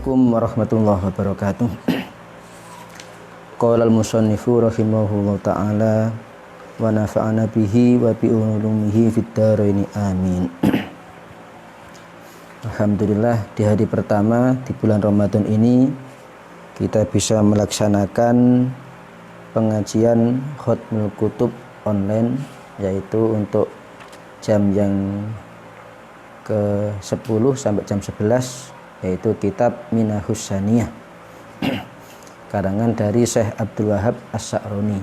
Assalamualaikum warahmatullahi wabarakatuh. Qala al-musannifu rahimahullahu ta'ala wa nafa'ana bihi wa bi ulumihi fid dharaini amin. Alhamdulillah, di hari pertama di bulan Ramadan ini kita bisa melaksanakan pengajian Khatmul Kutub online, yaitu untuk jam yang ke-10 sampai jam 11, yaitu kitab Minahus Saniyah karangan dari Syekh Abdul Wahab As-Sa'roni.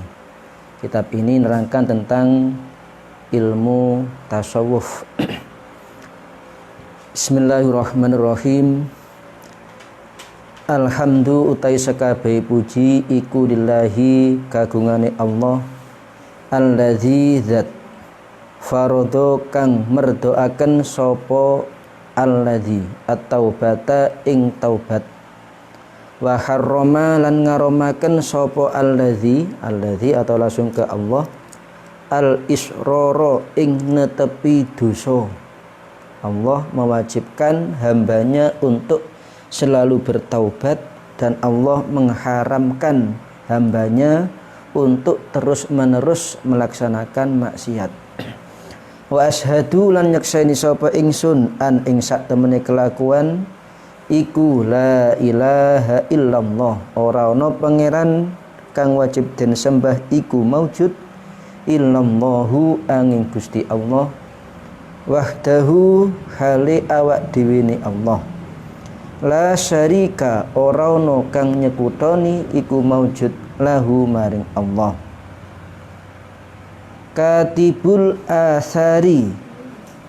Kitab ini menerangkan tentang ilmu tasawuf. Bismillahirrahmanirrahim. Alhamdu utai sekabehi puji iku lillahi kagungane Allah, alladzi zat farodo kang merdoaken sopo alladzi at-taubata ing taubat, wa harrama lan ngaromaken sopo alladzi atau langsung ke Allah al-isroro ing netepi dosa. Allah mewajibkan hambanya untuk selalu bertaubat, dan Allah mengharamkan hambanya untuk terus-menerus melaksanakan maksiat. Wa ashadu lan nyakseni sapa ingsun an ing sak temene kelakuan iku la ilaha illallah, ora ana pangeran kang wajib den sembah iku maujud illallahu angin Gusti Allah, wahdahu hale awak dhewe ne Allah, la syarika ora ana kang nyekutoni iku maujud lahu maring Allah. Katibul asari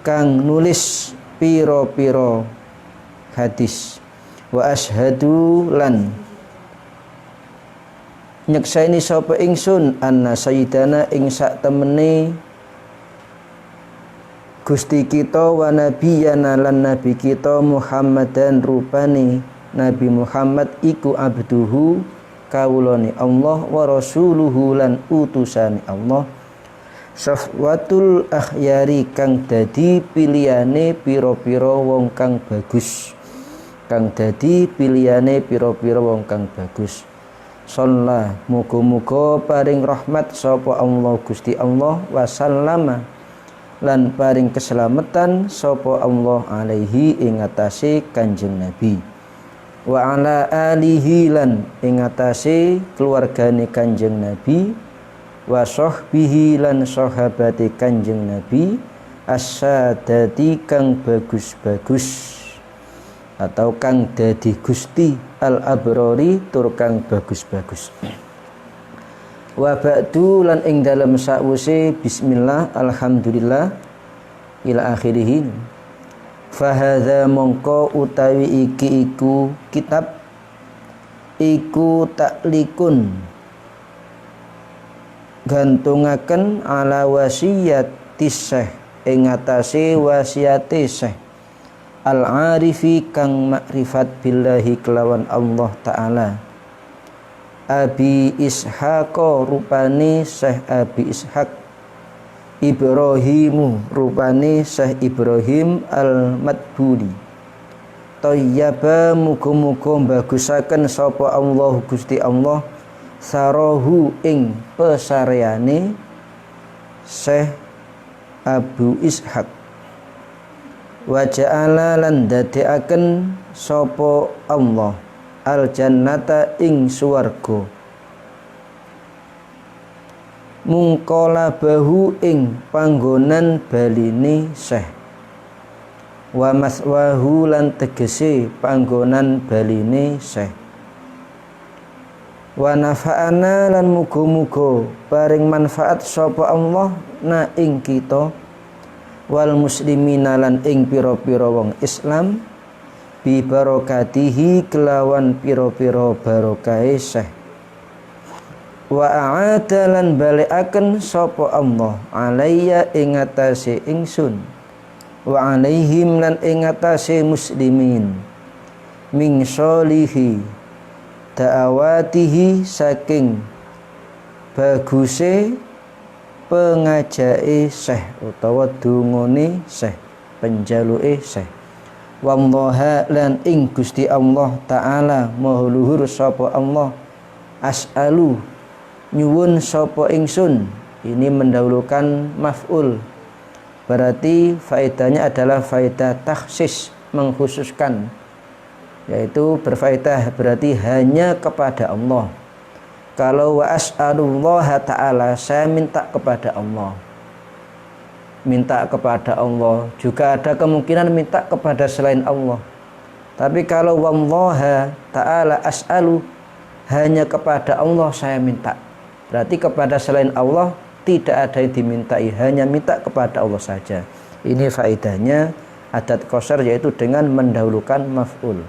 kang nulis piro-piro hadis, wa ashadu lan nyeksaini sapa ingsun anna sayyidana ing sak temene Gusti kita wa nabiyana lan nabi kita Muhammadan rupane Nabi Muhammad iku abduhu kawulane Allah, wa rasuluhu lan utusane Allah, safwatul akhyari kang dadi pilihane pira-pira wong kang bagus, wong kang bagus. Shalla muga-muga paring rahmat sapa Allah Gusti Allah, wasallama lan paring keselamatan sapa Allah alaihi ing atase Kanjeng Nabi, wa ala alihi lan ing atase keluargane Kanjeng Nabi, wa sahbihi lan sahabate Kanjeng Nabi as-sadati kang bagus-bagus atau kang dadi gusti al-abrori tur kang bagus-bagus. Wa ba'du lan ing dalem sakwise bismillah alhamdulillah ila akhirih, fa hadza mongko utawi iki iku kitab iku taklikun gantungaken ala wasiyati syekh ing atase wasiate syekh al-arifi kang makrifat billahi kelawan Allah taala, Abi Ishaq rupane Syekh Abi Ishaq, Ibrahimu rupane Syekh Ibrahim al-Madbuli, Thayyaba muga-muga bagusaken sapa Allah Gusti Allah sarohu ing pesareane Syekh Abu Ishaq, wa ja'ala lan dadekaken sapa Allah al jannata ing swarga, mungkola bahu ing panggonan baline Syekh, wa maswahu lan tegese panggonan baline Syekh, wa nafa'ana lan muga-muga paring manfaat sapa Allah na ing kita, wal muslimina lan ing pira-pira wong Islam, bi barokatihi kelawan pira-pira barokahe Syekh, wa a'ada lan balekaken sapa Allah alayya ing atase ingsun, wa alaihim lan ing atase muslimin min sholihi da'awatihi saking baguse pengajake Syekh utawa dungane Syekh, penjaluke Syekh, wallaha lan ing Gusti Allah taala maha luhur sapa Allah as'alu nyuwun sapa ingsun. Ini mendahulukan maf'ul, berarti faedahnya adalah faedah takhsis, mengkhususkan, yaitu berfaedah berarti hanya kepada Allah. Kalau wa as'alullah ta'ala, saya minta kepada Allah, minta kepada Allah. Juga ada kemungkinan minta kepada selain Allah. Tapi kalau wallaha ta'ala as'alu, hanya kepada Allah saya minta, berarti kepada selain Allah tidak ada yang dimintai, hanya minta kepada Allah saja. Ini faedahnya adat qasar, yaitu dengan mendahulukan maf'ul.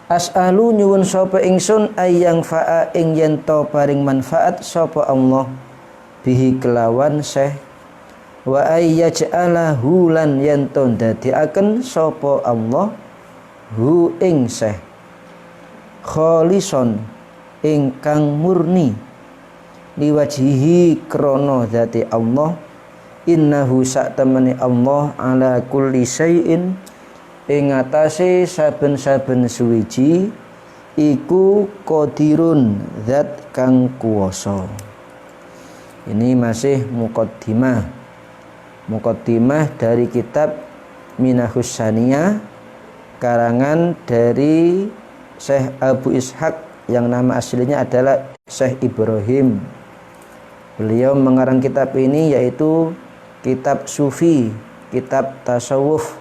As'alu nyuwun sapa ingsun ayang fa'a ing yen to paring manfaat sapa Allah bihi kelawan syekh, wa ayyaj'alahu lan yen to ndadekaken sapa Allah hu ing syekh kholison ingkang murni liwajihi krono dzati Allah, innahu sak temene Allah ala kulli syai'in ing atase saben-saben suwiji iku qadirun zat kang kuwasa. Ini masih muqaddimah dari kitab Minahus Saniyah karangan dari Syekh Abu Ishaq yang nama aslinya adalah Syekh Ibrahim. Beliau mengarang kitab ini yaitu kitab sufi, kitab tasawuf.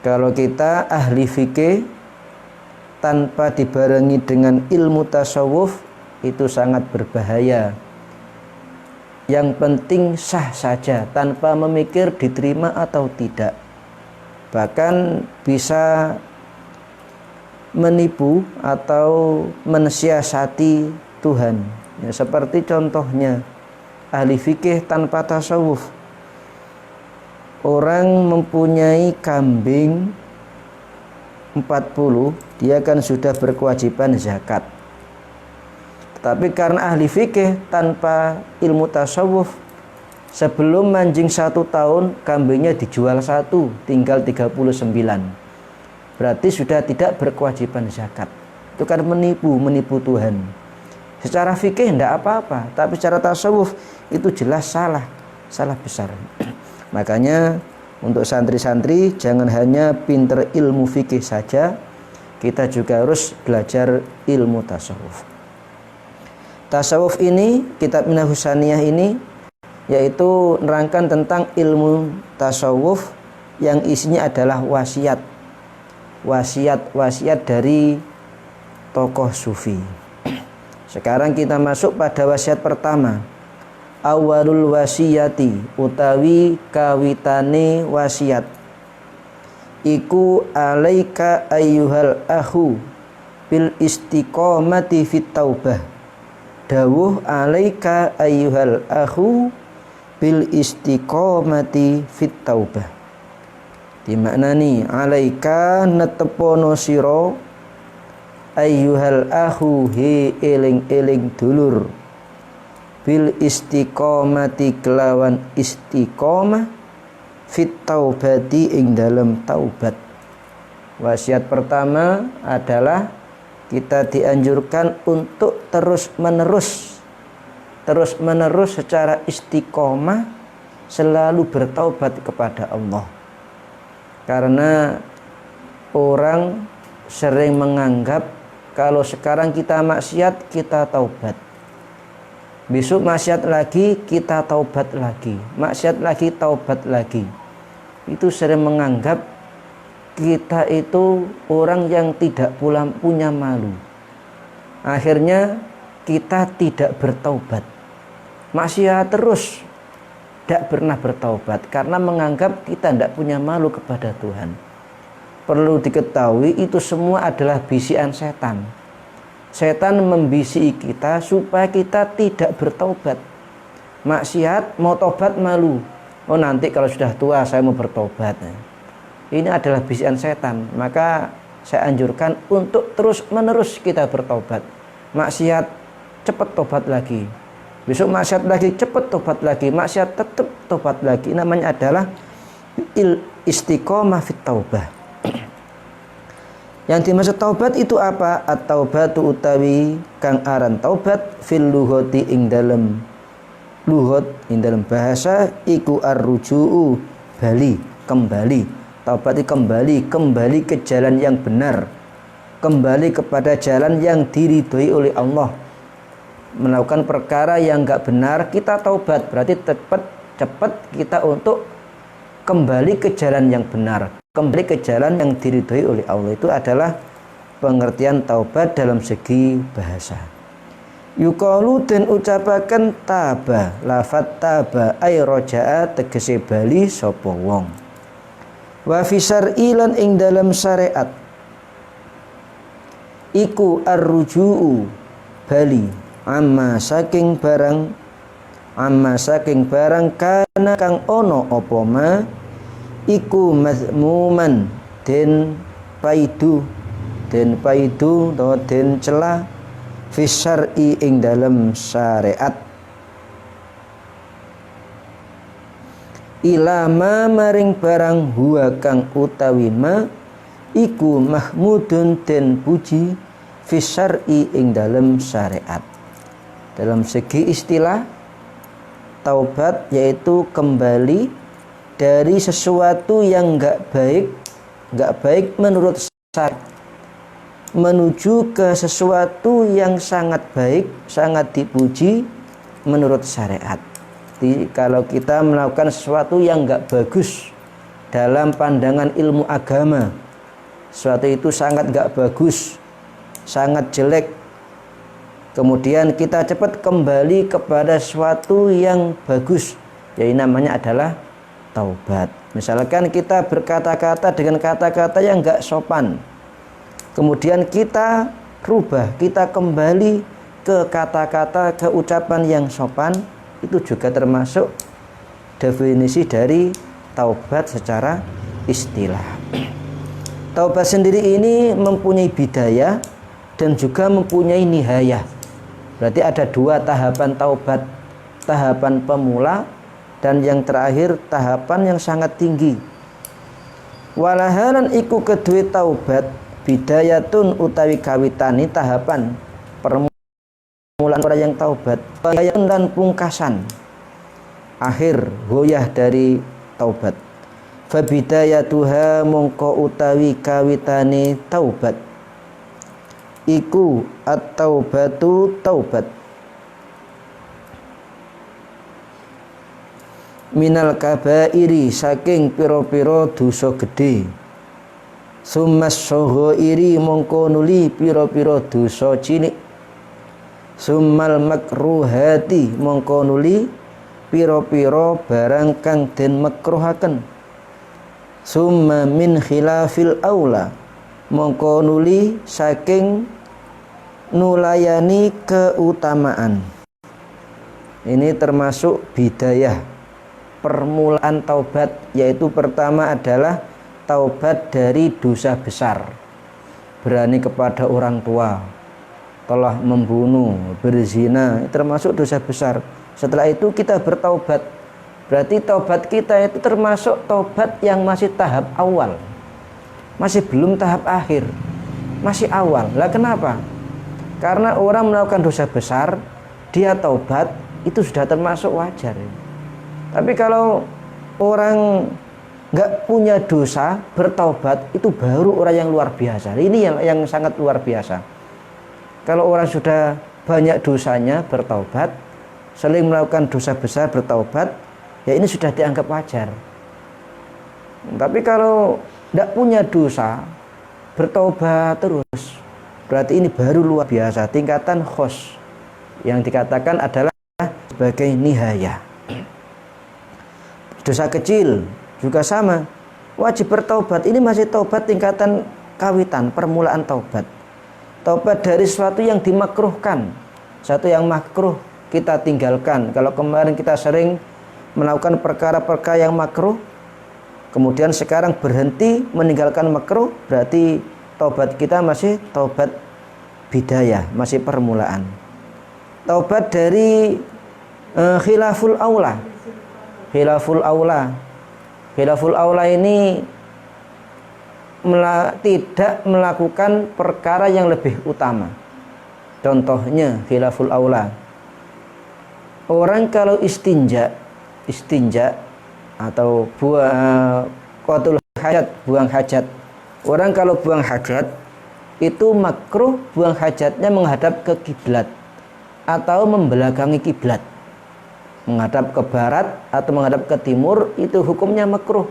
Kalau kita ahli fikih tanpa dibarengi dengan ilmu tasawuf itu sangat berbahaya. Yang penting sah saja tanpa memikir diterima atau tidak. Bahkan bisa menipu atau mensiasati Tuhan. Ya, seperti contohnya ahli fikih tanpa tasawuf. Orang mempunyai kambing 40, dia kan sudah berkewajiban zakat. Tetapi karena ahli fikih tanpa ilmu tasawuf, sebelum manjing 1 tahun kambingnya dijual 1, tinggal 39. Berarti sudah tidak berkewajiban zakat. Itu kan menipu Tuhan. Secara fikih tidak apa-apa, tapi secara tasawuf itu jelas salah besar. Makanya untuk santri-santri jangan hanya pinter ilmu fikih saja, kita juga harus belajar ilmu tasawuf. Tasawuf ini, kitab Minahus Saniyah ini, yaitu nerangkan tentang ilmu tasawuf yang isinya adalah wasiat dari tokoh sufi. Sekarang kita masuk pada wasiat pertama. Awalul wasiyati utawi kawitane wasiat iku alaika ayyuhal akhu bil istiqomati fit taubah. Dawuh alaika ayyuhal akhu bil istiqomati fit taubah. Dimaknani alaika netepono sira ayyuhal akhu he eling-eling dulur bil istiqomati kelawan istiqomah fit taubati ing dalam taubat. Wasiat pertama adalah kita dianjurkan untuk terus menerus secara istiqomah selalu bertaubat kepada Allah. Karena orang sering menganggap kalau sekarang kita maksiat, kita taubat. Besok maksiat lagi, kita taubat lagi. Maksiat lagi, taubat lagi. Itu sering menganggap kita itu orang yang tidak punya malu. Akhirnya kita tidak bertaubat. Maksiat terus, tidak pernah bertaubat. Karena menganggap kita tidak punya malu kepada Tuhan. Perlu diketahui itu semua adalah bisikan setan. Setan membisiki kita supaya kita tidak bertobat. Maksiat, mau tobat malu. Oh nanti kalau sudah tua saya mau bertobat. Ini adalah bisikan setan. Maka saya anjurkan untuk terus menerus kita bertobat. Maksiat, cepat tobat lagi. Besok maksiat lagi, cepat tobat lagi. Maksiat tetap tobat lagi. Namanya adalah istiqomah fit taubah. Yang dimaksud taubat itu apa? At-taubatu utawi kang aran taubat fil lughati ing dalem lughat ing dalem bahasa iku ar-ruju'u bali, kembali. Taubat itu kembali ke jalan yang benar, kembali kepada jalan yang diridhoi oleh Allah. Melakukan perkara yang enggak benar, kita taubat, berarti cepat kita untuk kembali ke jalan yang benar, kembali ke jalan yang diridhoi oleh Allah. Itu adalah pengertian taubat dalam segi bahasa. Yuqalu den ucapaken taba, lafat taba ay roja'a tegese bali sapa wong. Wa fi syar'i lan ing dalam syariat iku ar-ruju'u bali amma saking barang kana kang ono apa ma iku mazmuman den paidu atau den cela fi syar'i ing dalam syariat ila ma maring barang huwa kang utawi ma iku mahmudun den puji fi syar'i ing dalam syariat. Dalam segi istilah, taubat yaitu kembali dari sesuatu yang enggak baik menurut syariat menuju ke sesuatu yang sangat baik, sangat dipuji menurut syariat. Jadi, kalau kita melakukan sesuatu yang enggak bagus dalam pandangan ilmu agama, sesuatu itu sangat enggak bagus, sangat jelek, kemudian kita cepat kembali kepada sesuatu yang bagus, jadi namanya adalah taubat. Misalkan kita berkata-kata dengan kata-kata yang enggak sopan, kemudian kita rubah, kita kembali ke kata-kata, ke ucapan yang sopan, itu juga termasuk definisi dari taubat secara istilah. Taubat sendiri ini mempunyai bidayah dan juga mempunyai nihayah. Berarti ada dua tahapan taubat, tahapan pemula dan yang terakhir tahapan yang sangat tinggi. Walahalan iku kedue taubat bidayatun utawi kawitani tahapan permulaan orang yang taubat, bidayatun dan pungkasan akhir goyah dari taubat. Fabidayatuha mongko utawi kawitani taubat iku at-taubatu taubat minal kabairi saking piro-piro dosa gede, summas sohoiri mongko nuli piro-piro dosa cilik, summal makruhati mongko nuli piro-piro barang kang den makruhaken, summa min khilafil aula mongko nuli saking nulayani keutamaan. Ini termasuk bidayah permulaan taubat, yaitu pertama adalah taubat dari dosa besar, berani kepada orang tua, telah membunuh, berzina, termasuk dosa besar. Setelah itu kita bertaubat, berarti taubat kita itu termasuk taubat yang masih tahap awal, masih belum tahap akhir, masih awal. Lah kenapa? Karena orang melakukan dosa besar, dia taubat, itu sudah termasuk wajar. Tapi kalau orang nggak punya dosa bertaubat, itu baru orang yang luar biasa. Ini yang sangat luar biasa. Kalau orang sudah banyak dosanya bertaubat, sering melakukan dosa besar bertaubat, ya ini sudah dianggap wajar. Tapi kalau tidak punya dosa bertaubat terus, berarti ini baru luar biasa, tingkatan khos, yang dikatakan adalah sebagai nihayah. Dosa kecil juga sama, wajib bertaubat. Ini masih taubat tingkatan kawitan, permulaan taubat. Taubat dari sesuatu yang dimakruhkan, sesuatu yang makruh kita tinggalkan. Kalau kemarin kita sering melakukan perkara-perkara yang makruh, kemudian sekarang berhenti meninggalkan makruh, berarti taubat kita masih taubat bidayah, masih permulaan. Taubat dari khilaful aula. Khilaful aula, Khilaful aula ini tidak melakukan perkara yang lebih utama. Contohnya khilaful aula, orang kalau istinja atau qatul hajat, buang hajat. Orang kalau buang hajat itu makruh buang hajatnya menghadap ke kiblat atau membelakangi kiblat. Menghadap ke barat atau menghadap ke timur itu hukumnya makruh.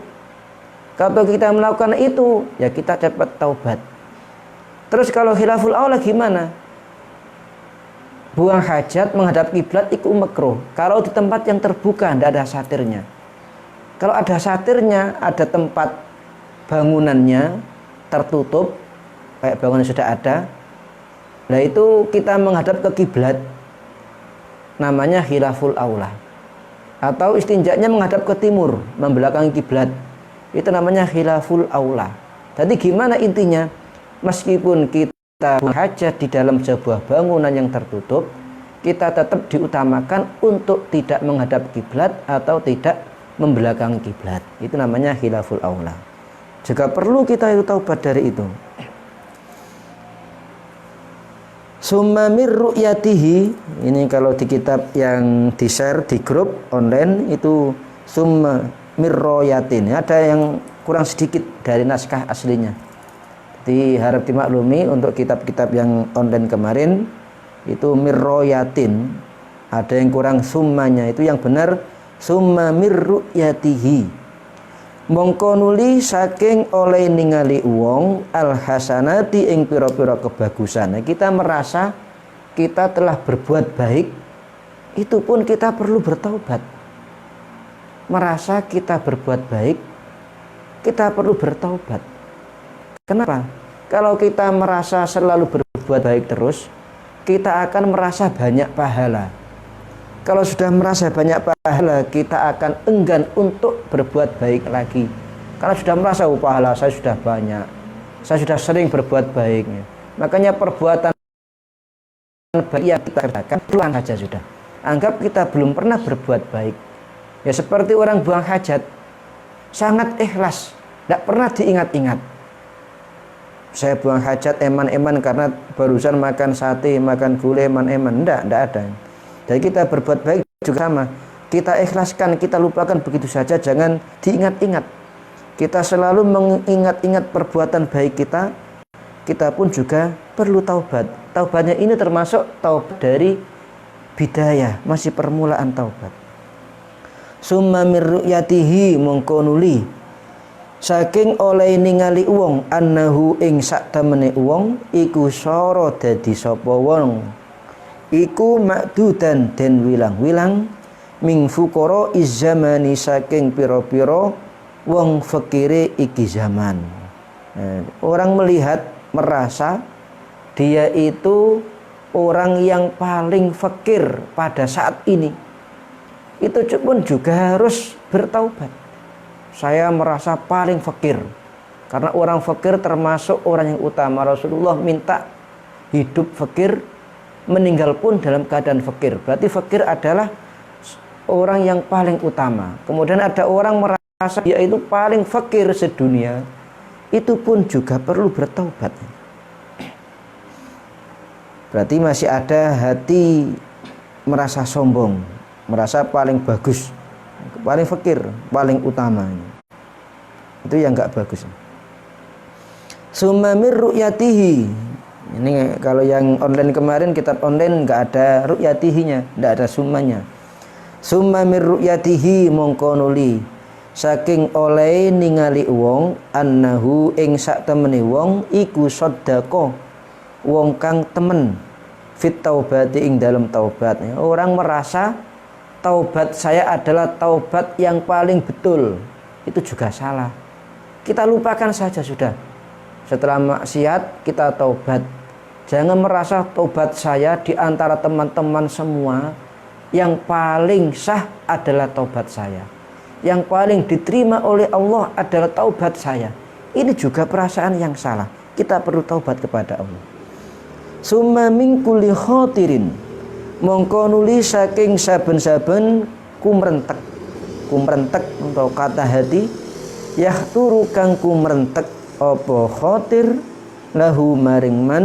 Kalau kita melakukan itu, ya kita dapat taubat. Terus kalau khilaful aula gimana? Buang hajat menghadap kiblat itu makruh. Kalau di tempat yang terbuka, tidak ada satirnya. Kalau ada satirnya, ada tempat bangunannya tertutup, kayak bangunan sudah ada, nah itu kita menghadap ke kiblat, namanya khilaful aula. Atau istinjaknya menghadap ke timur, membelakangi kiblat, itu namanya khilaful aula. Jadi gimana intinya? Meskipun kita hajat di dalam sebuah bangunan yang tertutup, kita tetap diutamakan untuk tidak menghadap kiblat atau tidak membelakangi kiblat. Itu namanya khilaful aula. Juga perlu kita itu taubat dari itu. Summa mir ru'yatihi, ini kalau di kitab yang di-share di grup online itu summa mir royatin. Ada yang kurang sedikit dari naskah aslinya. Jadi harap dimaklumi untuk kitab-kitab yang online kemarin itu mir royatin. Ada yang kurang summanya, itu yang benar summa mir ru'yatihi. Mongko nuli saking oleh ningali wong al hasanati ing pira-pira kebagusan. Nah, kita merasa kita telah berbuat baik, itu pun kita perlu bertaubat. Merasa kita berbuat baik, kita perlu bertaubat. Kenapa? Kalau kita merasa selalu berbuat baik terus, kita akan merasa banyak pahala. Kalau sudah merasa banyak pahala, kita akan enggan untuk berbuat baik lagi. Karena sudah merasa pahala saya sudah banyak, saya sudah sering berbuat baik. Makanya perbuatan baik yang kita kerjakan pelan saja sudah. Anggap kita belum pernah berbuat baik. Ya seperti orang buang hajat, sangat ikhlas, tidak pernah diingat-ingat. Saya buang hajat eman-eman karena barusan makan sate, makan gulai eman-eman. Tidak ada. Jadi kita berbuat baik juga sama. Kita ikhlaskan, kita lupakan begitu saja, jangan diingat-ingat. Kita selalu mengingat-ingat perbuatan baik kita. Kita pun juga perlu taubat. Taubatnya ini termasuk taubat dari bidayah, masih permulaan taubat. Summa mir ru'yatihi mongko nuli saking oleh ningali wong annahu ing sak temene wong iku sara dadi sapa wong iku makdudan den wilang-wilang ming fuqara izzamani saking pira-pira wong fakire iki zaman. Orang melihat, merasa dia itu orang yang paling fakir pada saat ini. Itu pun juga harus bertaubat. Saya merasa paling fakir. Karena orang fakir termasuk orang yang utama. Rasulullah minta hidup fakir, meninggal pun dalam keadaan fakir. Berarti fakir adalah orang yang paling utama. Kemudian ada orang merasa dia itu paling fakir sedunia, itu pun juga perlu bertaubat. Berarti masih ada hati merasa sombong, merasa paling bagus, paling fakir, paling utama. Itu yang enggak bagus. Summa mir ru'yatihi. Ini kalau yang online kemarin, kitab online enggak ada ru'yatihinya, enggak ada summanya. Summa mir ru'yatihi mongko nuli saking oleh ningali wong annahu ing sak temene wong iku sedekah wong kang temen fit taubati ing dalam taubat. Orang merasa taubat saya adalah taubat yang paling betul, itu juga salah. Kita lupakan saja sudah. Setelah maksiat kita taubat. Jangan merasa taubat saya di antara teman-teman semua yang paling sah adalah taubat saya, yang paling diterima oleh Allah adalah taubat saya. Ini juga perasaan yang salah. Kita perlu taubat kepada Allah. Summa min kulli khatirin mongko nuli saking saben-saben kumrentek untuk kata hati yahturu kang kumrentek apa khatir lahu maring man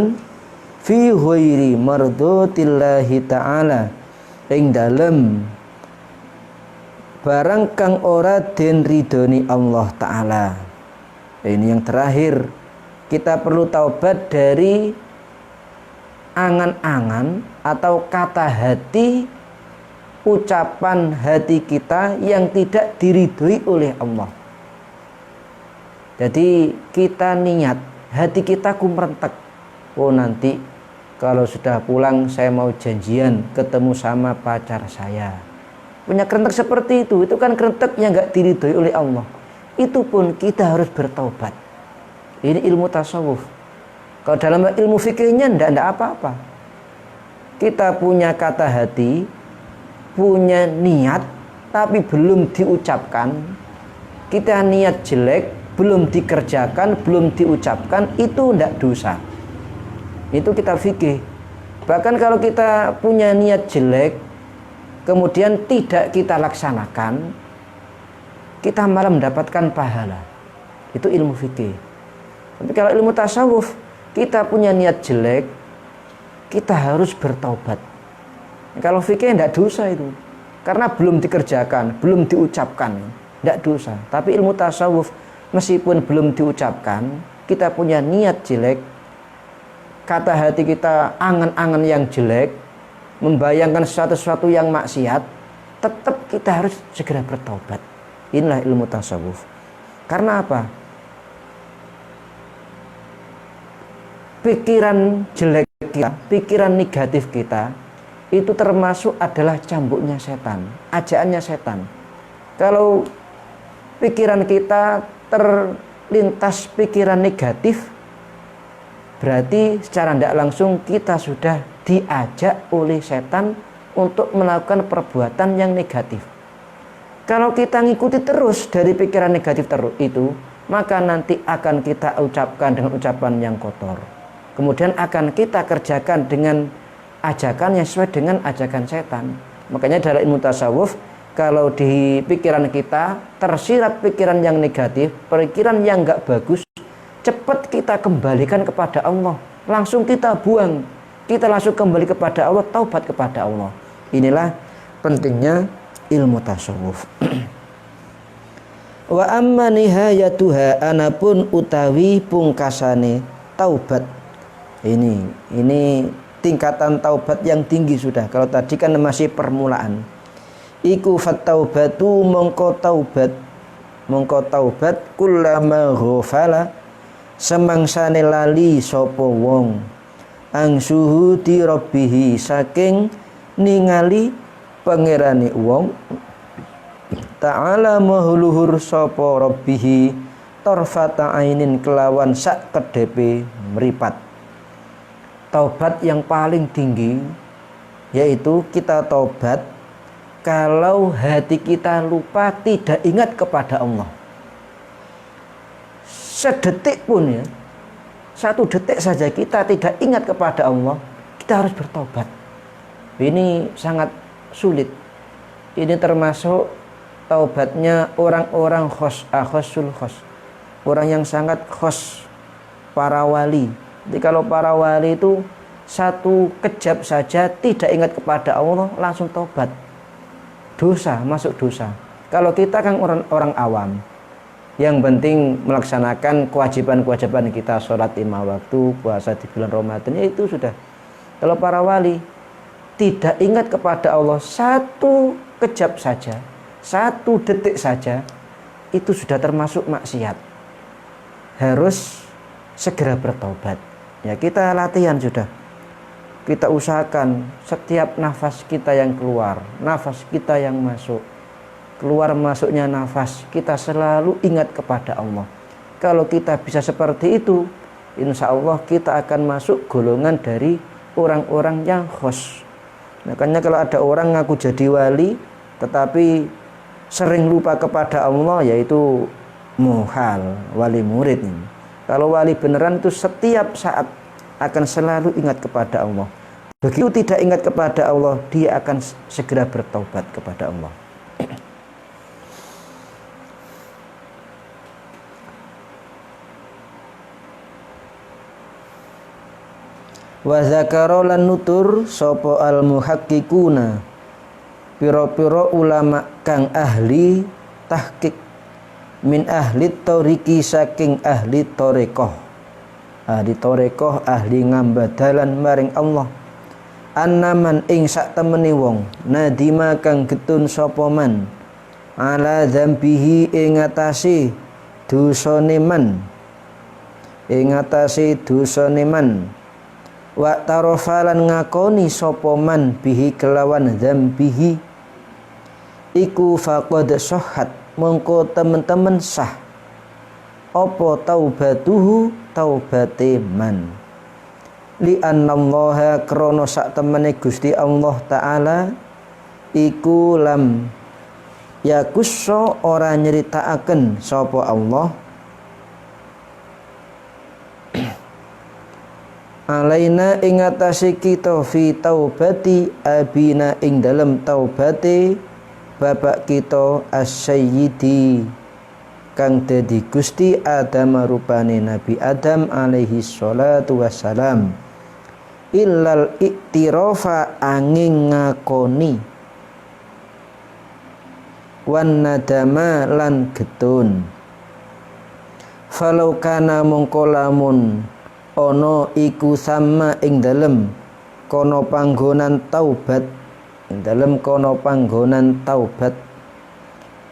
fi ghairi mardhatillahi ta'ala ing dalem barang kang ora den ridhoni Allah Ta'ala. Ini yang terakhir, kita perlu taubat dari angan-angan atau kata hati, ucapan hati kita yang tidak diridhoi oleh Allah. Jadi kita niat, hati kita kumrentek, oh nanti kalau sudah pulang saya mau janjian ketemu sama pacar saya. Punya kerentek seperti itu kan kerentek yang gak diridhoi oleh Allah. Itu pun kita harus bertaubat. Ini ilmu tasawuf. Kalau dalam ilmu fikihnya tidak apa-apa. Kita punya kata hati, punya niat, tapi belum diucapkan. Kita niat jelek, belum dikerjakan, belum diucapkan, itu tidak dosa. Itu kita fikih. Bahkan kalau kita punya niat jelek, kemudian tidak kita laksanakan, kita malah mendapatkan pahala. Itu ilmu fikih. Tapi kalau ilmu tasawuf, kita punya niat jelek, kita harus bertaubat. Kalau fikih tidak dosa itu, karena belum dikerjakan, belum diucapkan, tidak dosa. Tapi ilmu tasawuf, meskipun belum diucapkan, kita punya niat jelek, kata hati kita angan-angan yang jelek, membayangkan sesuatu yang maksiat, tetap kita harus segera bertobat. Inilah ilmu tasawuf. Karena apa? Pikiran jelek kita, pikiran negatif kita, itu termasuk adalah cambuknya setan, ajaannya setan. Kalau pikiran kita terlintas pikiran negatif, berarti secara tidak langsung kita sudah diajak oleh setan untuk melakukan perbuatan yang negatif. Kalau kita ngikuti terus dari pikiran negatif itu, maka nanti akan kita ucapkan dengan ucapan yang kotor. Kemudian akan kita kerjakan dengan ajakan yang sesuai dengan ajakan setan. Makanya dalam ilmu tasawuf, kalau di pikiran kita tersirat pikiran yang negatif, pikiran yang enggak bagus, cepat kita kembalikan kepada Allah. Langsung kita buang. Kita langsung kembali kepada Allah, taubat kepada Allah. Inilah pentingnya ilmu tasawuf. Wa amma nihayatuha, anapun utawi pungkasane taubat. Ini tingkatan taubat yang tinggi sudah. Kalau tadi kan masih permulaan. Iku fattaubatu mongko taubat kullama ghafala semangsane lali sapa wong ang suhudi rabbihi saking ningali pangerane wong ta'ala mahluhur sapa rabbihi tarfata ainin kelawan sak kedepe mripat. Taubat yang paling tinggi yaitu kita taubat kalau hati kita lupa tidak ingat kepada Allah. Sedetik pun ya, satu detik saja kita tidak ingat kepada Allah, kita harus bertobat. Ini sangat sulit. Ini termasuk taubatnya orang-orang khosul khos, orang yang sangat khos, para wali. Jadi kalau para wali itu satu kejap saja tidak ingat kepada Allah langsung taubat. Dosa, masuk dosa. Kalau kita kan orang awam, yang penting melaksanakan kewajiban-kewajiban kita, sholat 5 waktu, puasa di bulan Ramadan, itu sudah. Kalau para wali tidak ingat kepada Allah satu kejap saja, satu detik saja, itu sudah termasuk maksiat. Harus segera bertaubat. Ya, kita latihan sudah. Kita usahakan setiap nafas kita yang keluar, nafas kita yang masuk, keluar masuknya nafas, kita selalu ingat kepada Allah. Kalau kita bisa seperti itu, insya Allah kita akan masuk golongan dari orang-orang yang khos. Makanya kalau ada orang ngaku jadi wali, tetapi sering lupa kepada Allah, yaitu muhal, wali murid ini. Kalau wali beneran itu setiap saat akan selalu ingat kepada Allah. Begitu tidak ingat kepada Allah, dia akan segera bertaubat kepada Allah. Wa zakara lan nutur sapa al muhaqqiquna pira-pira ulama kang ahli tahqiq min ahli tariqi saking ahli tarekoh, ahli ngambadalan maring Allah, annaman ing sak temeni wong nadima kang getun sapa man ala dzambihi ing atase dosane man, wa tarofalan ngakoni sapa man bihi kelawan dzambihi iku faqad sahhat mongko temen-temen sah apa taubatuhu taubate man li annallaha krana sak temene Gusti Allah taala iku lam yakusso ora nyeritakaken sapa Allah alaina ing atase kita fi taubati abina ing dalem taubate bapak kita as-sayyidi kang dadi Gusti Adam rupane Nabi Adam alaihi salatu wassalam illal iktirafa angin ngakoni wan nadama lan getun falau kana mongko lamun ono iku sama ing dalem kono panggonan taubat, ing dalem kono panggonan taubat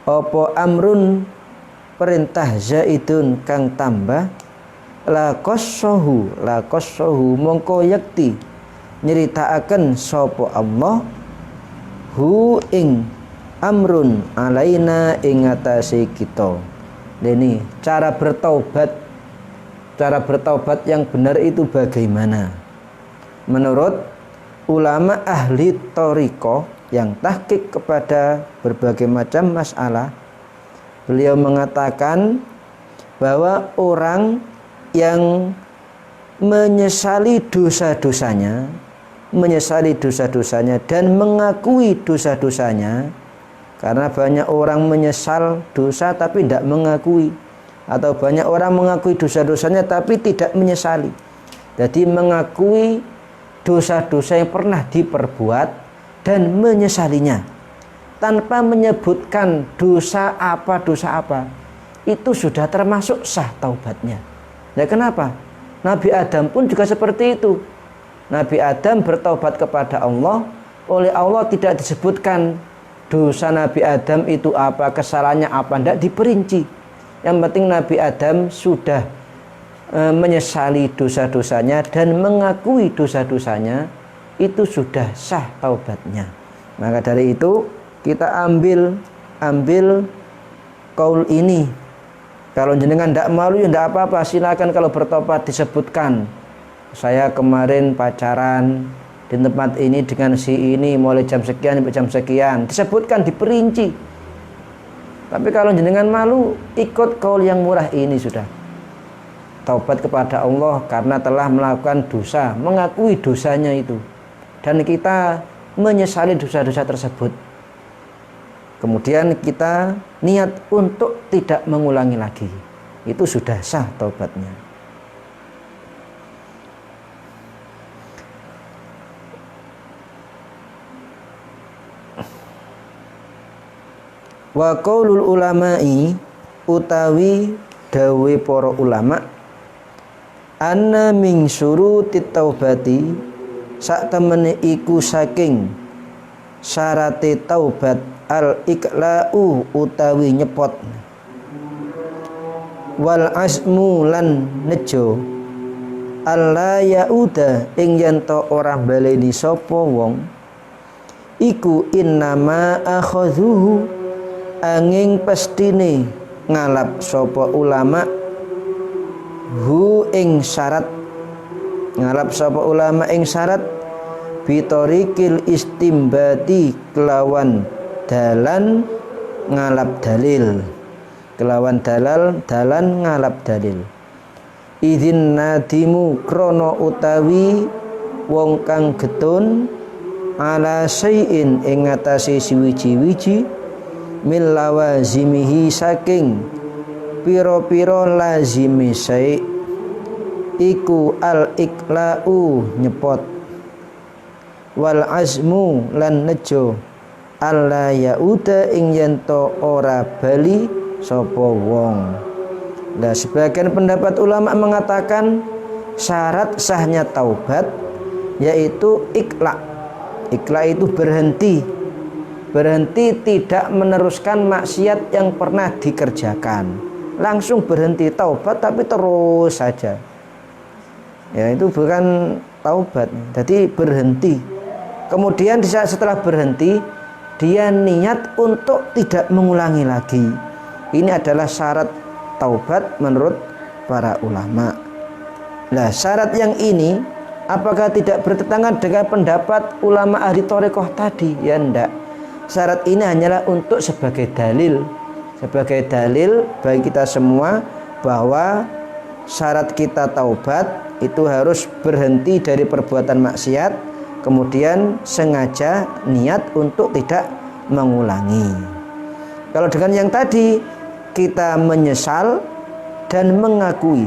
apa amrun perintah zaidun kang tambah la qassahu mongko yakti nyeritakaken sapa Allah hu ing amrun alaina ing atase kita. Dene cara bertaubat yang benar itu bagaimana? Menurut ulama ahli thariqah yang tahqiq kepada berbagai macam masalah, beliau mengatakan bahwa orang yang menyesali dosa-dosanya dan mengakui dosa-dosanya, karena banyak orang menyesal dosa tapi tidak mengakui, atau banyak orang mengakui dosa-dosanya tapi tidak menyesali. Jadi mengakui dosa-dosa yang pernah diperbuat dan menyesalinya tanpa menyebutkan dosa apa, itu sudah termasuk sah taubatnya. Nah, kenapa? Nabi Adam pun juga seperti itu. Nabi Adam bertaubat kepada Allah, oleh Allah tidak disebutkan dosa Nabi Adam itu apa, kesalahannya apa, tidak diperinci. Yang penting Nabi Adam sudah menyesali dosa-dosanya dan mengakui dosa-dosanya, itu sudah sah taubatnya. Maka dari itu kita ambil kaul ini. Kalau jenengan tidak malu ya tidak apa-apa, silakan. Kalau bertobat disebutkan, saya kemarin pacaran di tempat ini dengan si ini mulai jam sekian sampai jam sekian, disebutkan, diperinci. Tapi kalau jenengan malu, ikut kaul yang murah ini sudah. Taubat kepada Allah karena telah melakukan dosa, mengakui dosanya itu, dan kita menyesali dosa-dosa tersebut. Kemudian kita niat untuk tidak mengulangi lagi, itu sudah sah taubatnya. Wa qaulul ulama'i utawi dawe para ulama anna min syurutit taubati sak temene iku saking syarate taubat al ikla'u utawi nyepot wal asmu lan nejo alla yauda ing yen to ora baleni sapa wong iku innama akhadhuhu angin pestine ngalap sapa ulama hu ing syarat, ngalap sapa ulama ing syarat bitorikil istimbati kelawan dalan ngalap dalil, kelawan dalan ngalap dalil. Idzin nadimu krono utawi wong kang getun ala syai'in ing atase siwiji-wiji mil lawazimihi saking piro-piro lazimi syai' iku al ikla'u nyepot, wal azmu lan nejo alla yauda ing yento ora bali sapa wong. Nah, sebagian pendapat ulama mengatakan syarat sahnya taubat yaitu ikla. Ikla itu berhenti tidak meneruskan maksiat yang pernah dikerjakan, langsung berhenti taubat tapi terus saja, ya itu bukan taubat. Jadi berhenti, kemudian setelah berhenti dia niat untuk tidak mengulangi lagi. Ini adalah syarat taubat menurut para ulama. Nah, syarat yang ini apakah tidak bertentangan dengan pendapat ulama ahli thariqah tadi? Ya enggak. Syarat ini hanyalah untuk sebagai dalil bagi kita semua bahwa syarat kita taubat itu harus berhenti dari perbuatan maksiat, kemudian sengaja niat untuk tidak mengulangi. Kalau dengan yang tadi kita menyesal dan mengakui,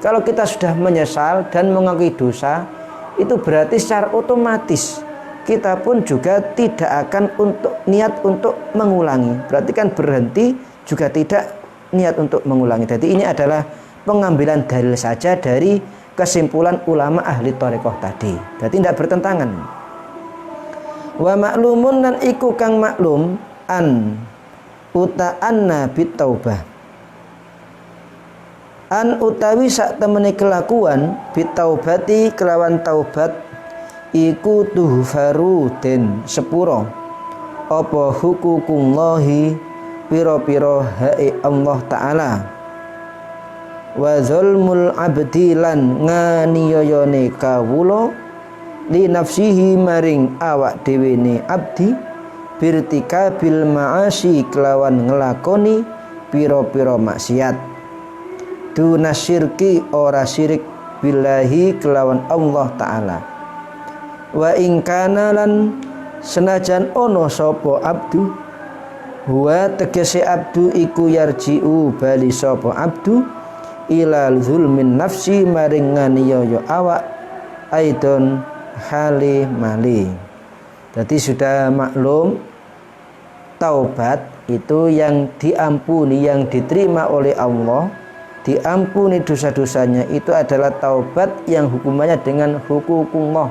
kalau kita sudah menyesal dan mengakui dosa, itu berarti secara otomatis kita pun juga tidak akan niat untuk mengulangi. Berarti kan berhenti juga tidak niat untuk mengulangi. Jadi ini adalah pengambilan dalil saja dari kesimpulan ulama ahli thariqah tadi. Berarti tidak bertentangan. Wa maklumun lan iku kang maklum an uta'anna bitaubah. An utawi sak temene kelakuan bitaubati kelawan taubat iku tuhfaru den sepuro apa hukukullahi piro-piro hae Allah Ta'ala wa zulmul abdi lan nganiyoyone kawula li nafsihi maring awak dhewe ne abdi birtika bil ma'asi kelawan ngelakoni piro-piro maksiat dunasyirki ora syirik billahi kelawan Allah Ta'ala. Wa ingkana lan senajan ono sapa abdu huwa tegese abdu iku yarji'u bali sapa abdu ilal zulmin nafsi maring nganiaya awak aidon hali mali. Jadi sudah maklum taubat itu yang diampuni, yang diterima oleh Allah, diampuni dosa-dosanya, itu adalah taubat yang hukumannya dengan hukukullah,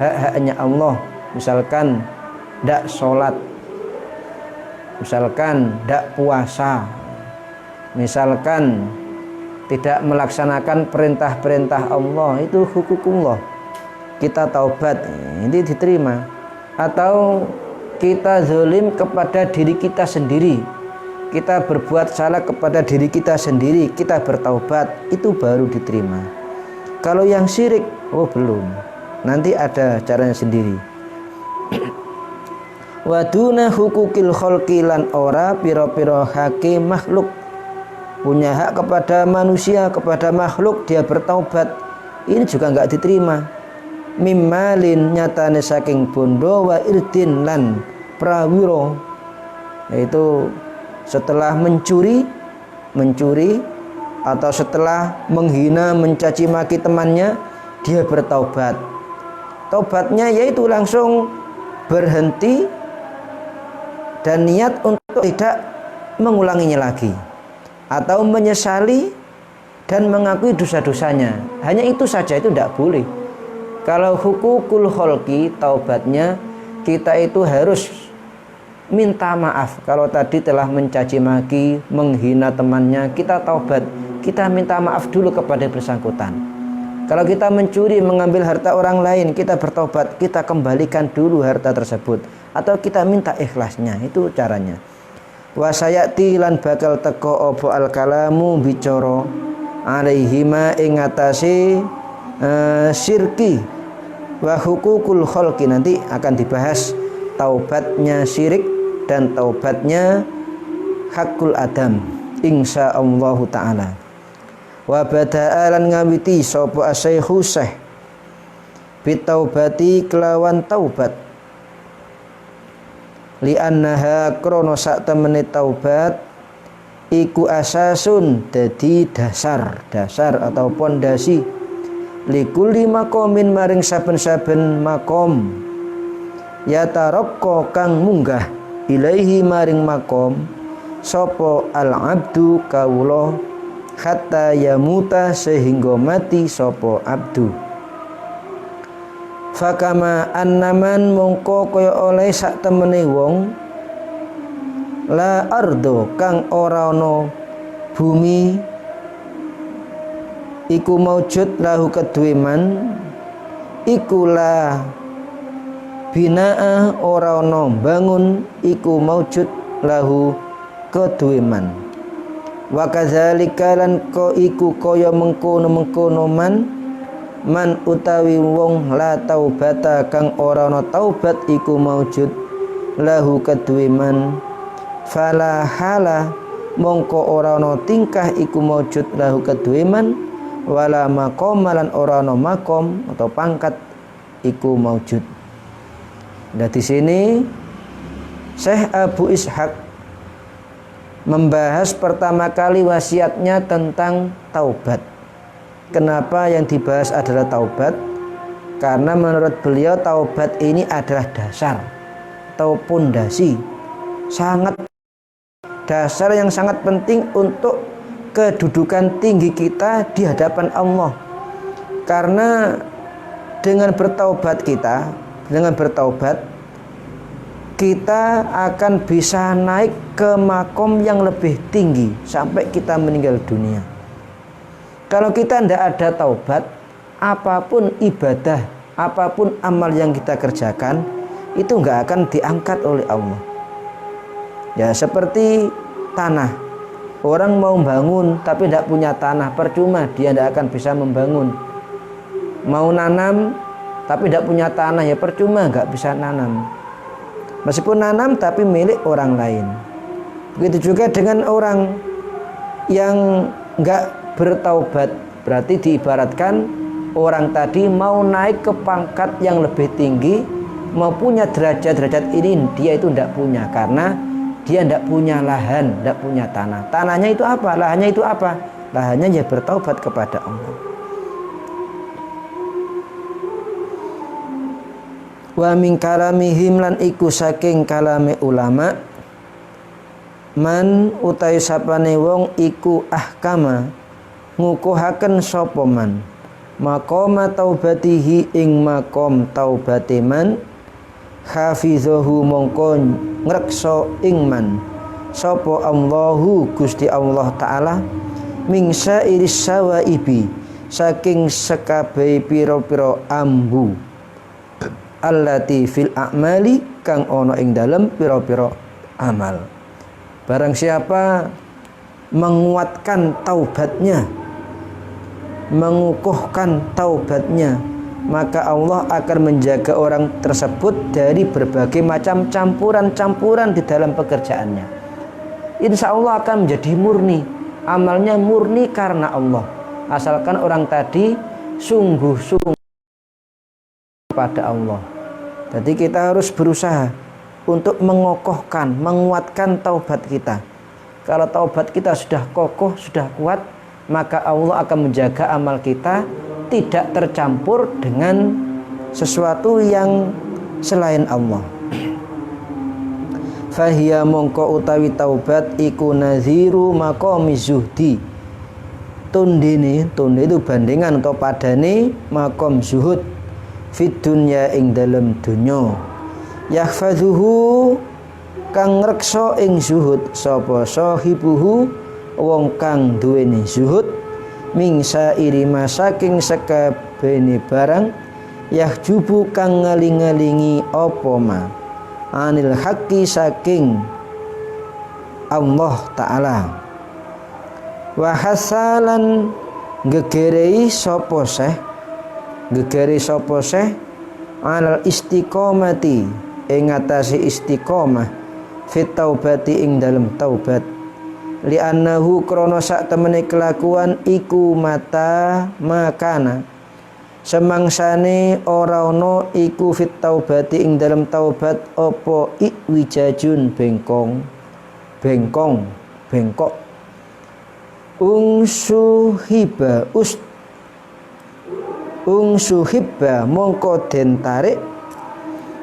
hak-haknya Allah. Misalkan tidak sholat, misalkan tidak puasa, misalkan tidak melaksanakan perintah-perintah Allah, itu hukukullah. Kita taubat, ini diterima. Atau kita zalim kepada diri kita sendiri, kita berbuat salah kepada diri kita sendiri, kita bertaubat, itu baru diterima. Kalau yang syirik, oh belum, nanti ada caranya sendiri. Waduna hukukil kholqi lan ora piro-piro hake makhluk, punya hak kepada manusia, kepada makhluk, dia bertaubat, ini juga enggak diterima. Mimmalin nyatane saking bondo wa irdin lan prawiro, yaitu setelah mencuri atau setelah menghina, mencaci maki temannya, dia bertaubat. Taubatnya yaitu langsung berhenti dan niat untuk tidak mengulanginya lagi, atau menyesali dan mengakui dosa-dosanya. Hanya itu saja, itu tidak boleh. Kalau hukukul kholqi, taubatnya kita itu harus minta maaf. Kalau tadi telah mencaci maki, menghina temannya, kita taubat, kita minta maaf dulu kepada bersangkutan. Kalau kita mencuri, mengambil harta orang lain, kita bertobat, kita kembalikan dulu harta tersebut, atau kita minta ikhlasnya. Itu caranya. Wa sayati lan bakal teko opo al kalamu bicara alaihima ing atase syirki wa hukukul kholqi. Nanti akan dibahas taubatnya syirik dan taubatnya hakul adam insyaallah taala. Wa bada'alan ngawiti sapa asyaikhu syekh bitaubati kelawan taubat li annaha krono sak temene taubat iku asasun, dadi dasar atau pondasi likulli maqamin maring saben-saben makom, yataraqqa kang munggah ilaihi maring makom sapa al abdu kawula hatta yamuta sehingga mati sapa abdu. Fakama annaman mongko kaya oleh sak temene wong la ardo kang ora ana bumi iku maujud lahu kedue man iku la binaa ora ana bangun iku maujud lahu kedue man. Wa kadzalika lan ko iku kaya mengkono-mengkono man utawi wong la taubata kang ora ana taubat iku maujud lahu kedue man fala hala mongko ora ana tingkah iku maujud lahu kedue man wala maqam lan ora ana makom atau pangkat iku maujud. Nah di sini Syekh Abu Ishaq membahas pertama kali wasiatnya tentang taubat. Kenapa yang dibahas adalah taubat? Karena menurut beliau taubat ini adalah dasar atau pondasi sangat dasar yang sangat penting untuk kedudukan tinggi kita di hadapan Allah. Karena dengan bertaubat kita akan bisa naik ke makom yang lebih tinggi sampai kita meninggal dunia. Kalau kita tidak ada taubat, apapun ibadah, apapun amal yang kita kerjakan itu nggak akan diangkat oleh Allah. Ya seperti tanah. Orang mau bangun tapi tidak punya tanah, percuma, dia tidak akan bisa membangun. Mau nanam tapi tidak punya tanah, ya percuma, nggak bisa nanam. Meskipun nanam tapi milik orang lain. Begitu juga dengan orang yang nggak bertaubat. Berarti diibaratkan orang tadi mau naik ke pangkat yang lebih tinggi, mau punya derajat-derajat ini, dia itu tidak punya karena dia tidak punya lahan, tidak punya tanah. Tanahnya itu apa? Lahannya itu apa? Lahannya ya bertaubat kepada Allah. Wa min kalamihim lan iku saking kalame ulama man utawi sapane wong iku ahkama ngukuhaken sapa man maqama taubatihi ing makom taubate man hafizahu mongko ngreksa ing man sapa Allahu Gusti Allah taala min sairis sawaibi saking sekabehe pira-pira ambu allati fil a'mali kang ana ing dalem pira-pira amal. Barang siapa menguatkan taubatnya, mengukuhkan taubatnya, maka Allah akan menjaga orang tersebut dari berbagai macam campuran-campuran di dalam pekerjaannya. Insya Allah akan menjadi murni, amalnya murni karena Allah, asalkan orang tadi sungguh-sungguh pada Allah. Jadi kita harus berusaha untuk mengokohkan, menguatkan taubat kita. Kalau taubat kita sudah kokoh, sudah kuat, maka Allah akan menjaga amal kita tidak tercampur dengan sesuatu yang selain Allah. Fahiya mongko utawi taubat iku naziru maqami zuhdi. Tunde itu bandingan atau padane makom zuhud fid dunya ing dalem dunya. Yahfazuhu kang ngreksa ing zuhud sapa sahibuhu wong kang duweni zuhud ming sairi saking sakabene barang yahjubu kang ngaling-alingi apa ma anil haqqi saking Allah taala. Wa hasalan gegerei sapa seh alal istiqomati ing atase istiqomah fit taubati ing dalem taubat li annahu krana sak temene kelakuan iku mata makana semangsane ora ana iku fit taubati ing dalem taubat apa iwijajun bengkok Suhibba mongko den tarik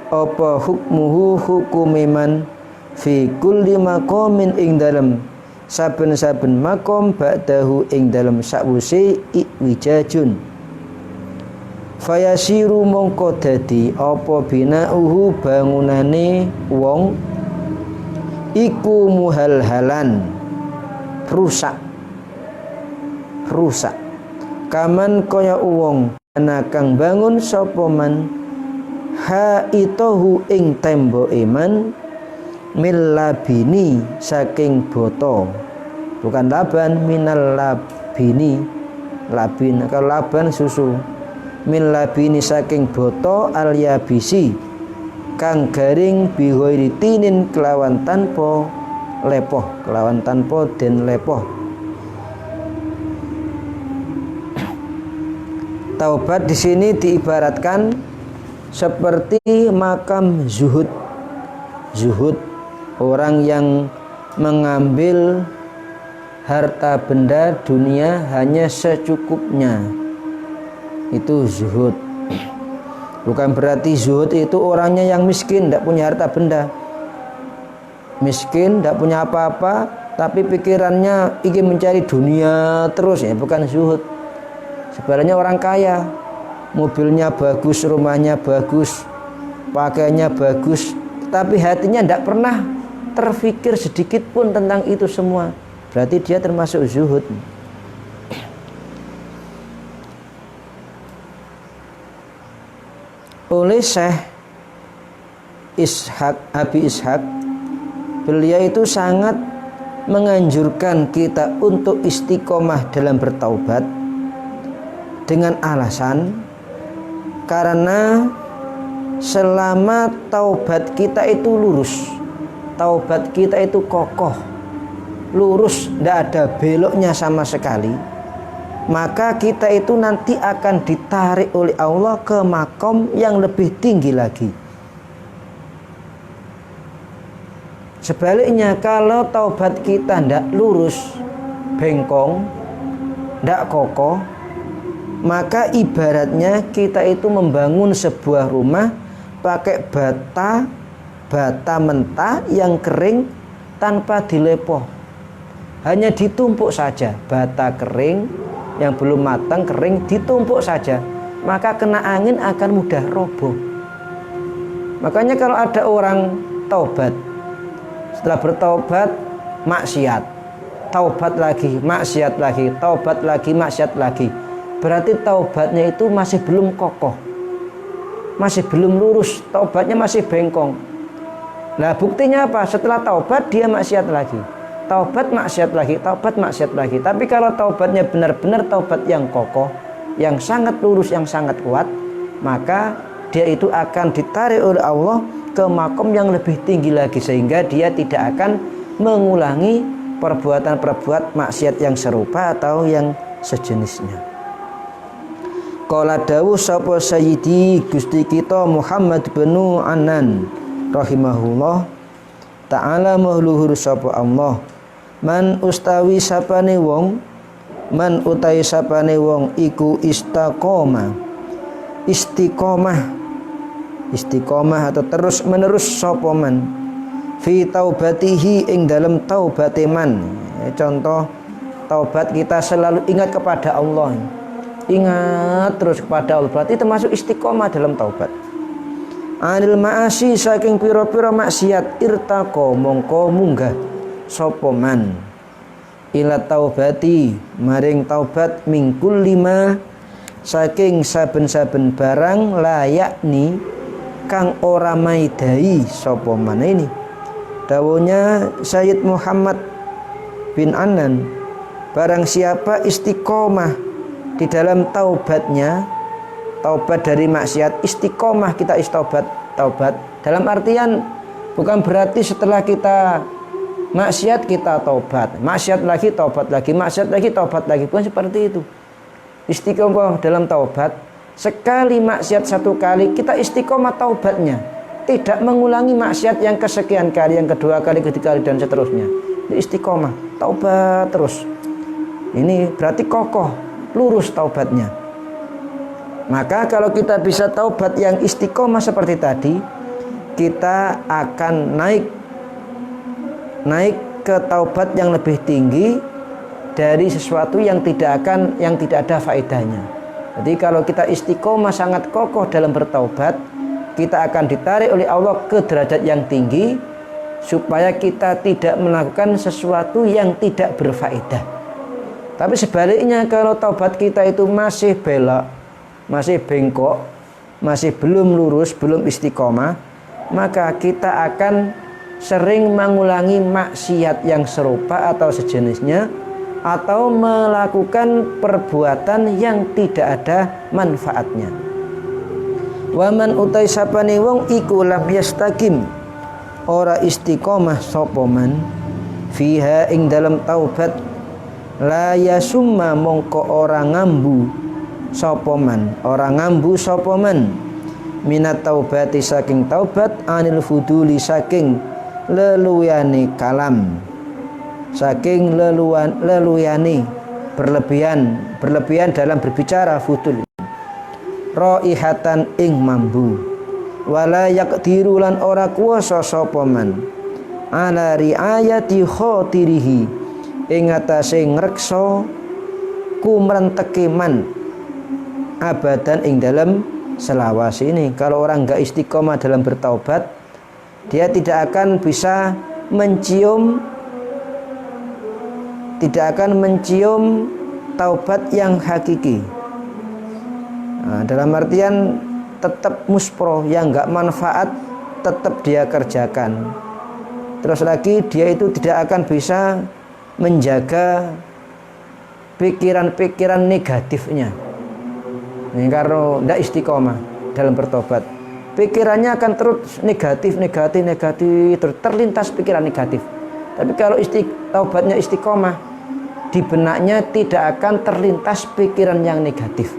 apa hukmuhu hukumiman fi kulli maqamin ing dalem saben-saben makom ba'dahu ing dalem sakwuse iwijajun fayasiru mongko dadi apa binauhu bangunane wong iku muhalhalan rusak kaman kaya wong ana kang bangun sapa man haitahu ing temboke man millabini saking boto, bukan laban, minal labini, labin kalau laban susu, millabini saking boto alyabisi kang garing bihoiri tinin kelawan tanpa lepoh, kelawan tanpa den lepoh. Taubat di sini diibaratkan seperti makam zuhud. Zuhud, orang yang mengambil harta benda dunia hanya secukupnya, itu zuhud. Bukan berarti zuhud itu orangnya yang miskin, tidak punya harta benda, miskin, tidak punya apa-apa, tapi pikirannya ingin mencari dunia terus, ya bukan zuhud. Sebenarnya orang kaya, mobilnya bagus, rumahnya bagus, pakaiannya bagus, tapi hatinya tidak pernah terfikir sedikit pun tentang itu semua. Berarti dia termasuk zuhud. Oleh Syekh Ishaq, Abi Ishaq, beliau itu sangat menganjurkan kita untuk istiqomah dalam bertaubat dengan alasan karena selama taubat kita itu lurus, taubat kita itu kokoh, lurus, tidak ada beloknya sama sekali, maka kita itu nanti akan ditarik oleh Allah ke makom yang lebih tinggi lagi. Sebaliknya kalau taubat kita tidak lurus, bengkong, tidak kokoh, maka ibaratnya kita itu membangun sebuah rumah pakai bata mentah yang kering tanpa dilepoh, hanya ditumpuk saja. Bata kering yang belum matang, kering, ditumpuk saja, maka kena angin akan mudah roboh. Makanya kalau ada orang taubat, setelah bertaubat maksiat, taubat lagi, maksiat lagi, taubat lagi, maksiat lagi, berarti taubatnya itu masih belum kokoh, masih belum lurus, taubatnya masih bengkong. Nah buktinya apa? Setelah taubat dia maksiat lagi, taubat maksiat lagi, taubat maksiat lagi. Tapi kalau taubatnya benar-benar taubat yang kokoh, yang sangat lurus, yang sangat kuat, maka dia itu akan ditarik oleh Allah ke makom yang lebih tinggi lagi, sehingga dia tidak akan mengulangi perbuatan-perbuatan maksiat yang serupa atau yang sejenisnya. Qala dawuh sapa Sayyidi Gusti kita Muhammad bin Anan rahimahullah ta'ala mahluhur sapa Allah, man ustawi sapane wong, man utai sapane wong iku istiqomah, istiqomah atau terus menerus sapa man fi taubatihi ing dalam taubate man. Contoh taubat kita selalu ingat kepada Allah, ingat terus kepada Allah, berarti termasuk istiqomah dalam taubat. Anil ma'asi saking pira-pira maksiat irtaqo mongko munggah sapa man ila taubati maring taubat mingkul lima saking saben-saben barang layakni kang ora maidai sapa man. Ini dawuhnya Sayyid Muhammad bin Anan, barang siapa istiqomah di dalam taubatnya, taubat dari maksiat, istiqomah kita taubat dalam artian bukan berarti setelah kita maksiat kita taubat, maksiat lagi taubat lagi, maksiat lagi taubat lagi, bukan seperti itu. Istiqomah dalam taubat, sekali maksiat satu kali kita istiqomah taubatnya, tidak mengulangi maksiat yang kesekian kali, yang kedua kali, ketiga kali dan seterusnya. Itu istiqomah, taubat terus. Ini berarti kokoh, lurus taubatnya. Maka kalau kita bisa taubat yang istiqomah seperti tadi, kita akan naik ke taubat yang lebih tinggi dari sesuatu yang tidak ada faedahnya. Jadi kalau kita istiqomah sangat kokoh dalam bertaubat, kita akan ditarik oleh Allah ke derajat yang tinggi supaya kita tidak melakukan sesuatu yang tidak berfaedah. Tapi sebaliknya, kalau taubat kita itu masih belok, masih bengkok, masih belum lurus, belum istiqomah, maka kita akan sering mengulangi maksiat yang serupa atau sejenisnya, atau melakukan perbuatan yang tidak ada manfaatnya. Waman utai sapane wong iku lam yastaqim, ora istiqomah sapa man fiha ing dalam taubat, la yasumma mongko ora ngambu sapa man, ora ngambu sapa man minat taubati saking taubat, anil fuduli saking leluyane kalam, saking leluyane berlebihan dalam berbicara, fudul raihatan ing mambu, wala yaqdiru lan ora kuwasa sapa man ala riayati khotirihi ing atase ngreksa kumrenteke man abadan ing dalam selawas ini. Kalau orang enggak istiqomah dalam bertaubat, dia tidak akan bisa mencium taubat yang hakiki. Nah, dalam artian tetap muspro, yang enggak manfaat tetap dia kerjakan. Terus lagi dia itu tidak akan bisa menjaga pikiran-pikiran negatifnya. Ini karena tidak istiqomah dalam bertobat, pikirannya akan terus negatif, terus terlintas pikiran negatif. Tapi kalau taubatnya istiqomah, di benaknya tidak akan terlintas pikiran yang negatif.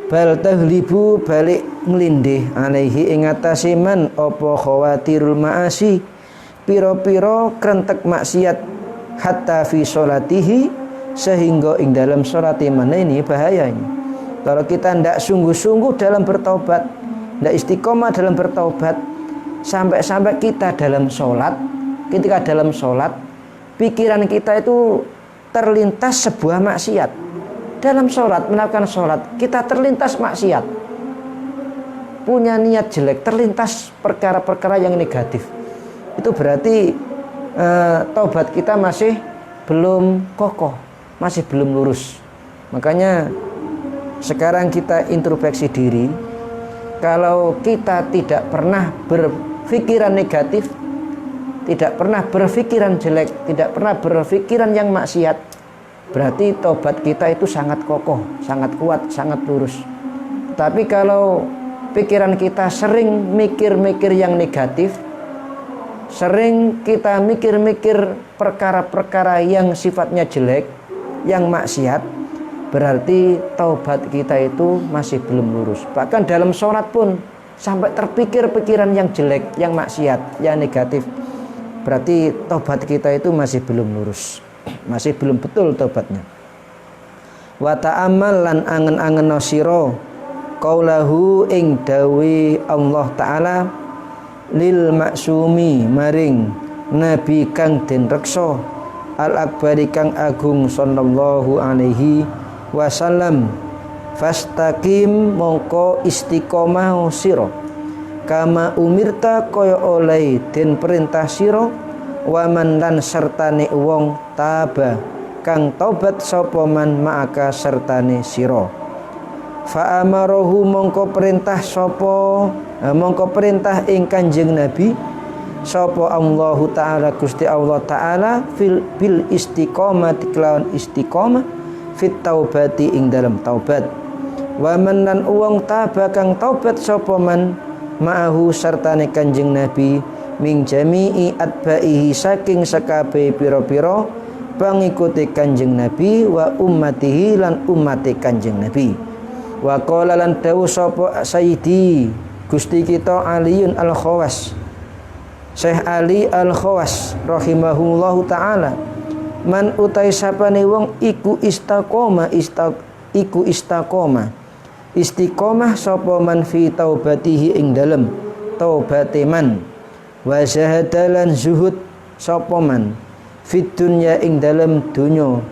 Bal taghlibu balik nglindih alaihi ing atase man apa khawatirul maasi, piro-piro krentek maksiat, hatta fi sholatihi, sehingga ing dalam sholat mana ini bahayanya. Kalau kita tidak sungguh-sungguh dalam bertaubat, tidak istiqomah dalam bertaubat, sampai-sampai kita dalam sholat, ketika dalam sholat, pikiran kita itu terlintas sebuah maksiat. Dalam sholat, melakukan sholat, kita terlintas maksiat, punya niat jelek, terlintas perkara-perkara yang negatif. Itu berarti taubat kita masih belum kokoh, masih belum lurus. Makanya sekarang kita introspeksi diri. Kalau kita tidak pernah berpikiran negatif, tidak pernah berpikiran jelek, tidak pernah berpikiran yang maksiat, berarti taubat kita itu sangat kokoh, sangat kuat, sangat lurus. Tapi kalau pikiran kita sering mikir-mikir yang negatif, sering kita mikir-mikir perkara-perkara yang sifatnya jelek, yang maksiat, berarti taubat kita itu masih belum lurus. Bahkan dalam sholat pun sampai terpikir pikiran yang jelek, yang maksiat, yang negatif, berarti taubat kita itu masih belum lurus, masih belum betul taubatnya. Wa ta'ammal lan angen-angen sira qaulahu ing dawi Allah Ta'ala lil maksumi maring nabi kang den reksa al-akbari kang agung sallallahu alaihi wasallam, fastaqim mongko istiqomah sira kama umirta kaya oleh den perintah sira, waman lan sertane wong taba kang taubat sapa man ma'aka sertane sira. Fa amarohu mongko perintah ing Kanjeng Nabi sapa Allahu Ta'ala Gusti Allah Ta'ala bil istiqomati kelawan istiqomah fit taubati ing dalam taubat. Wa man lan wong taba kang taubat sapa man ma'ahu sartane Kanjeng Nabi min jami'i atba'ihi saking sakabe pira-pira pangikuti Kanjeng Nabi, wa ummatihi lan ummati Kanjeng Nabi. Wa qala lan dawu sapa Sayyidi Gusti kita Aliun Al-Khawas, Syekh Ali Al-Khawas rahimahullahu ta'ala, Man utai sapane wong iku istiqomah istiqomah sapa man fi taubatihi ing dalem taubate man wa zahadalan zuhud sapa man fit dunya ing dalem dunya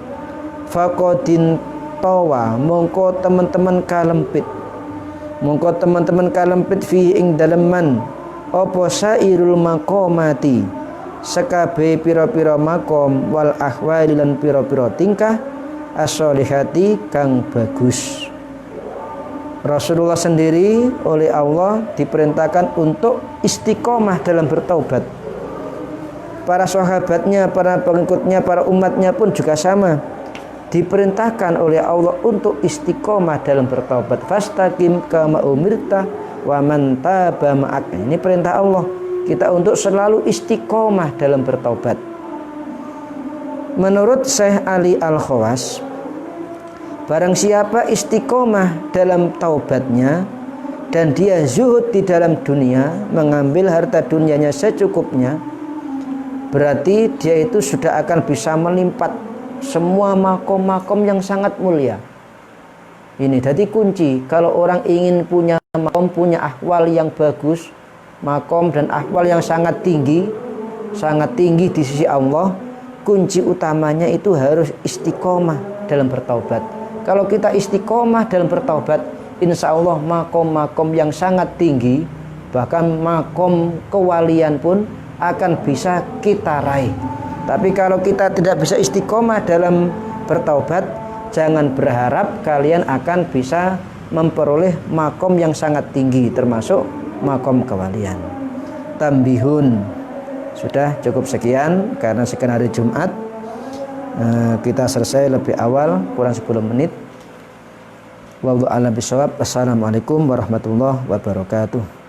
faqadin tawa mongko teman-teman kalempit fi ing dalem man apa sairul maqamati sekabe pira-pira makom wal ahwali lan pira-pira tingkah as-solihati kang bagus. Rasulullah sendiri oleh Allah diperintahkan untuk istiqomah dalam bertaubat. Para sahabatnya, para pengikutnya, para umatnya pun juga sama, diperintahkan oleh Allah untuk istiqomah dalam bertaubat. Fastaqim kama umirta wa man taba ma'ak. Ini perintah Allah kita untuk selalu istiqomah dalam bertaubat. Menurut Syekh Ali Al-Khawas, barang siapa istiqomah dalam taubatnya dan dia zuhud di dalam dunia, mengambil harta dunianya secukupnya, berarti dia itu sudah akan bisa melipat semua makom-makom yang sangat mulia. Ini jadi kunci kalau orang ingin punya makom, punya ahwal yang bagus, makom dan ahwal yang sangat tinggi di sisi Allah, kunci utamanya itu harus istiqomah dalam bertaubat. Kalau kita istiqomah dalam bertaubat, insya Allah makom-makom yang sangat tinggi, bahkan makom kewalian pun akan bisa kita raih. Tapi kalau kita tidak bisa istiqomah dalam bertaubat, jangan berharap kalian akan bisa memperoleh makom yang sangat tinggi, termasuk makom kewalian. Tambihun. Sudah cukup sekian karena sekian hari Jumat. Kita selesai lebih awal, kurang 10 menit. Wallahu a'lam bishawab. Assalamualaikum warahmatullahi wabarakatuh.